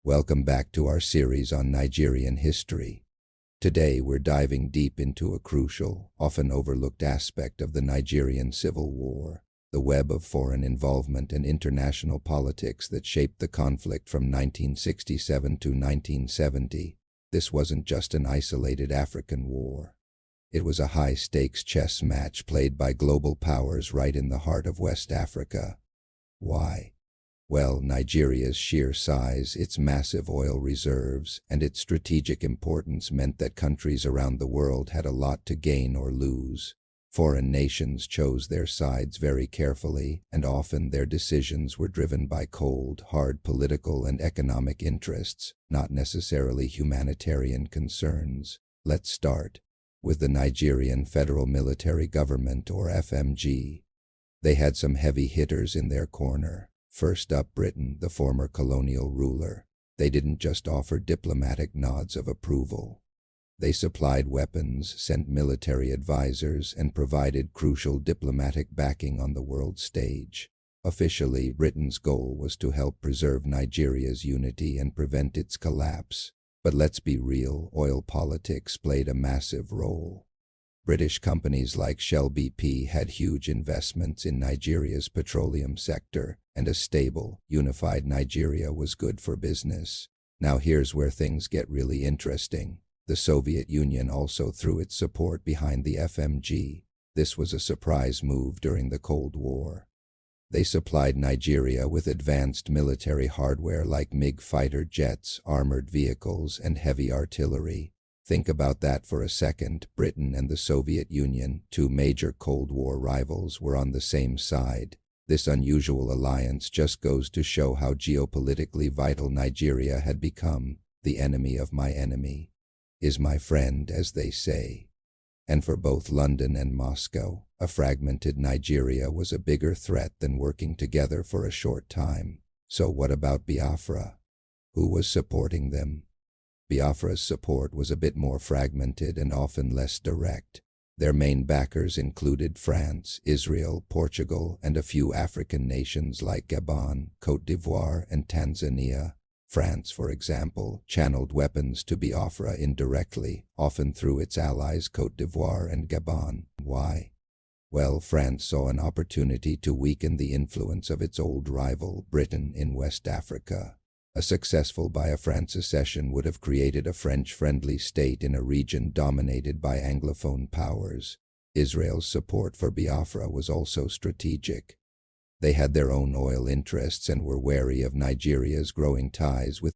Welcome back to our series on Nigerian history. Today we're diving deep into a crucial, often overlooked aspect of the Nigerian Civil War, the web of foreign involvement and international politics that shaped the conflict from 1967 to 1970. This wasn't just an isolated African war. It was a high-stakes chess match played by global powers right in the heart of West Africa. Why? Well, Nigeria's sheer size, its massive oil reserves, and its strategic importance meant that countries around the world had a lot to gain or lose. Foreign nations chose their sides very carefully, and often their decisions were driven by cold, hard political and economic interests, not necessarily humanitarian concerns. Let's start with the Nigerian Federal Military Government, or FMG. They had some heavy hitters in their corner. First up, Britain, the former colonial ruler. They didn't just offer diplomatic nods of approval. They supplied weapons, sent military advisors, and provided crucial diplomatic backing on the world stage. Officially, Britain's goal was to help preserve Nigeria's unity and prevent its collapse. But let's be real, oil politics played a massive role. British companies like Shell BP had huge investments in Nigeria's petroleum sector, and a stable, unified Nigeria was good for business. Now here's where things get really interesting. The Soviet Union also threw its support behind the FMG. This was a surprise move during the Cold War. They supplied Nigeria with advanced military hardware like MiG fighter jets, armored vehicles, and heavy artillery. Think about that for a second. Britain and the Soviet Union, two major Cold War rivals, were on the same side. This unusual alliance just goes to show how geopolitically vital Nigeria had become. The enemy of my enemy is my friend, as they say. And for both London and Moscow, a fragmented Nigeria was a bigger threat than working together for a short time. So what about Biafra? Who was supporting them? Biafra's support was a bit more fragmented and often less direct. Their main backers included France, Israel, Portugal, and a few African nations like Gabon, Côte d'Ivoire, and Tanzania. France, for example, channeled weapons to Biafra indirectly, often through its allies Côte d'Ivoire and Gabon. Why? Well, France saw an opportunity to weaken the influence of its old rival, Britain, in West Africa. A successful Biafran secession would have created a French-friendly state in a region dominated by Anglophone powers. Israel's support for Biafra was also strategic. They had their own oil interests and were wary of Nigeria's growing ties with